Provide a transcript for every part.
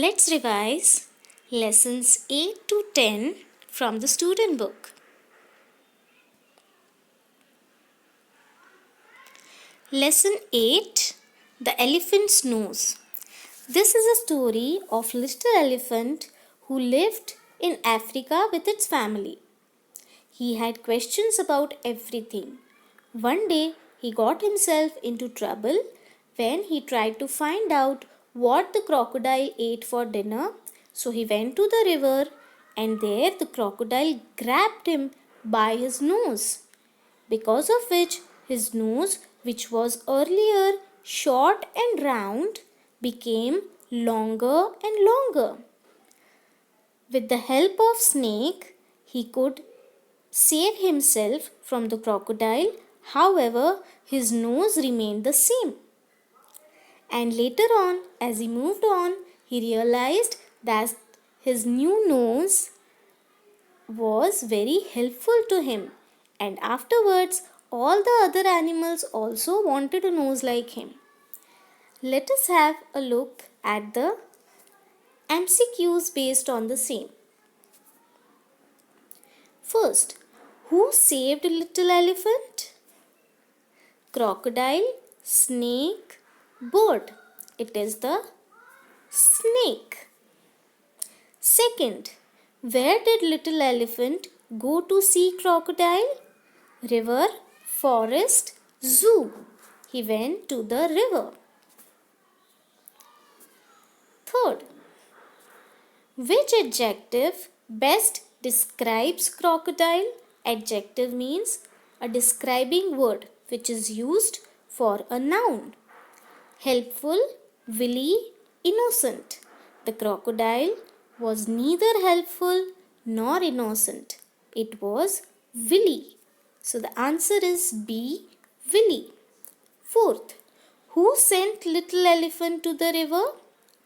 Let's revise lessons 8 to 10 from the student book. Lesson 8, The Elephant's Nose. This is a story of little elephant who lived in Africa with its family. He had questions about everything. One day he got himself into trouble when he tried to find out what the crocodile ate for dinner. So he went to the river and there the crocodile grabbed him by his nose, because of which his nose, which was earlier short and round, became longer and longer. With the help of snake, he could save himself from the crocodile. However, his nose remained the same. And later on, as he moved on, he realized that his new nose was very helpful to him. And afterwards, all the other animals also wanted a nose like him. Let us have a look at the MCQs based on the same. First, who saved little elephant? Crocodile, snake, bird. It is the snake. Second, where did little elephant go to see crocodile? River, forest, zoo. He went to the river. Third, which adjective best describes crocodile? Adjective means a describing word which is used for a noun. Helpful, willy, innocent. The crocodile was neither helpful nor innocent. It was willy. So the answer is B, willy. Fourth, who sent little elephant to the river?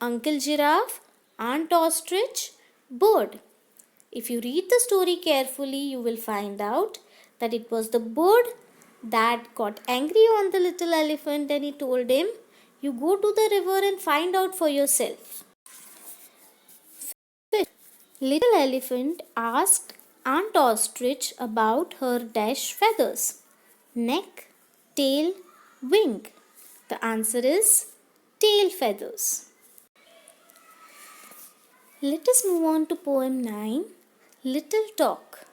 Uncle Giraffe, Aunt Ostrich, bird. If you read the story carefully, you will find out that it was the bird that got angry on the little elephant and he told him, you go to the river and find out for yourself. Little elephant asked Aunt Ostrich about her dash feathers. Neck, tail, wing. The answer is tail feathers. Let us move on to poem 9, Little Talk.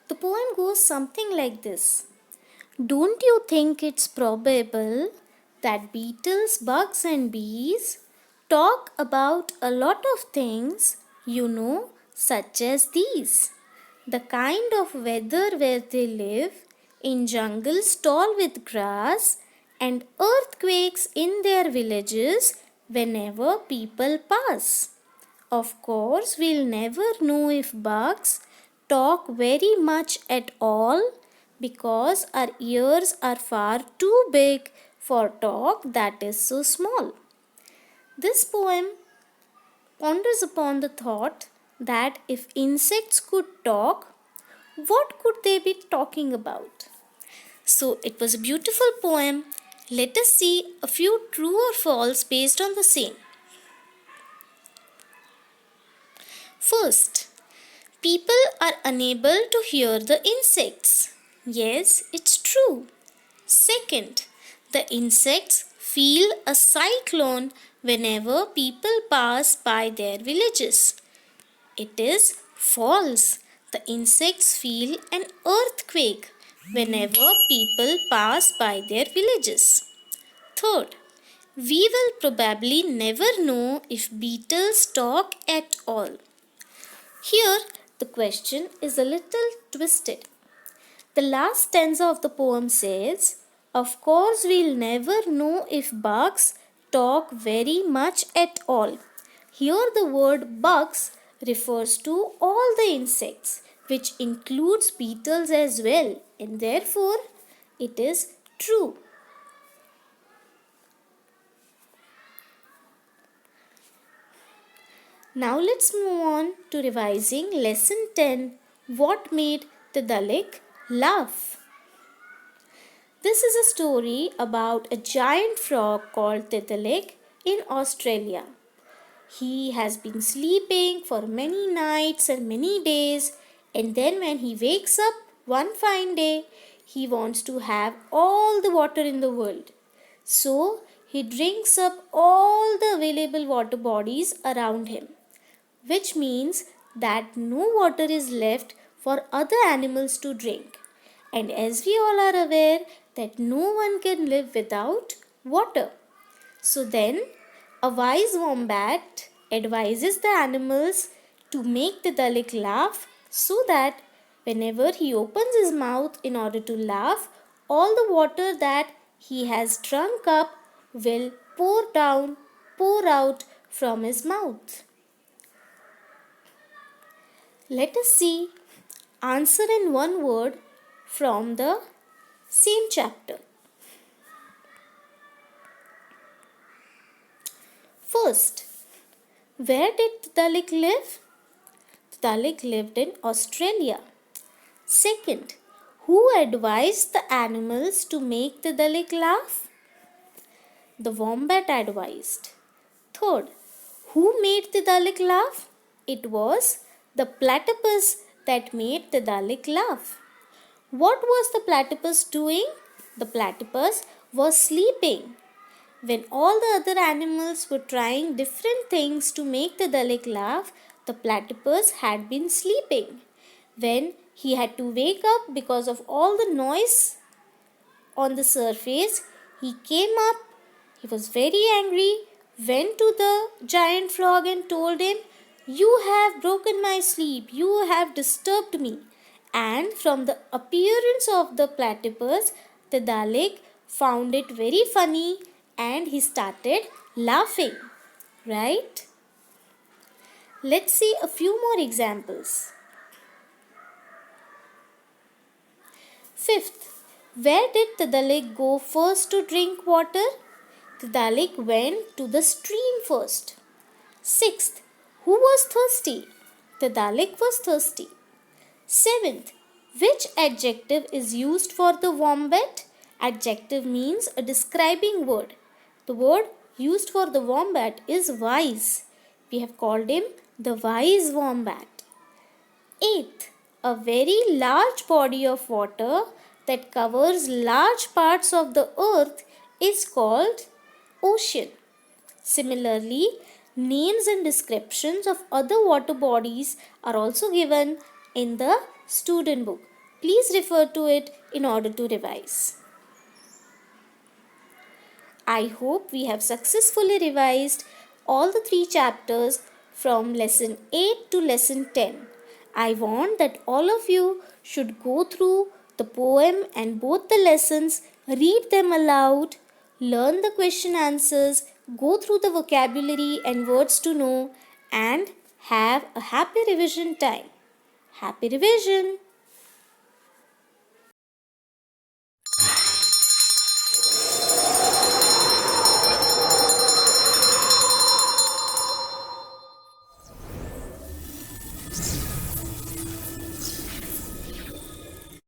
The poem goes something like this. Don't you think it's probable that beetles, bugs and bees talk about a lot of things, such as these? The kind of weather where they live, in jungles tall with grass, and earthquakes in their villages whenever people pass. Of course, we'll never know if bugs talk very much at all because our ears are far too big for talk that is so small. This poem ponders upon the thought that if insects could talk, what could they be talking about? So it was a beautiful poem. Let us see a few true or false based on the same. First, people are unable to hear the insects. Yes, it's true. Second, the insects feel a cyclone whenever people pass by their villages. It is false. The insects feel an earthquake whenever people pass by their villages. Third, we will probably never know if beetles talk at all. Here, the question is a little twisted. The last stanza of the poem says, of course, we'll never know if bugs talk very much at all. Here, the word bugs refers to all the insects, which includes beetles as well, and therefore, it is true. Now let's move on to revising lesson 10, What Made the Dalek Laugh. This is a story about a giant frog called Titalik in Australia. He has been sleeping for many nights and many days, and then when he wakes up one fine day, he wants to have all the water in the world. So he drinks up all the available water bodies around him, which means that no water is left for other animals to drink. And as we all are aware that no one can live without water. So then a wise wombat advises the animals to make the Dalek laugh so that whenever he opens his mouth in order to laugh, all the water that he has drunk up will pour out from his mouth. Let us see answer in one word from the same chapter. First, where did the Dalek live? The Dalek lived in Australia. Second, who advised the animals to make the Dalek laugh? The wombat advised. Third, who made the Dalek laugh? It was the platypus that made the Dalek laugh. What was the platypus doing? The platypus was sleeping. When all the other animals were trying different things to make the Dalek laugh, the platypus had been sleeping. When he had to wake up because of all the noise on the surface, he came up. He was very angry, went to the giant frog and told him, "You have broken my sleep, you have disturbed me." And from the appearance of the platypus, the Dalek found it very funny and he started laughing. Right? Let's see a few more examples. Fifth, where did the Dalek go first to drink water? The Dalek went to the stream first. Sixth, who was thirsty? The Dalek was thirsty. Seventh, which adjective is used for the wombat? Adjective means a describing word. The word used for the wombat is wise. We have called him the wise wombat. Eighth, a very large body of water that covers large parts of the earth is called ocean. Similarly, names and descriptions of other water bodies are also given in the student book. Please refer to it in order to revise. I hope we have successfully revised all the 3 chapters from lesson 8 to lesson 10. I want that all of you should go through the poem and both the lessons, read them aloud, learn the question answers, go through the vocabulary and words to know, and have a happy revision time. Happy revision!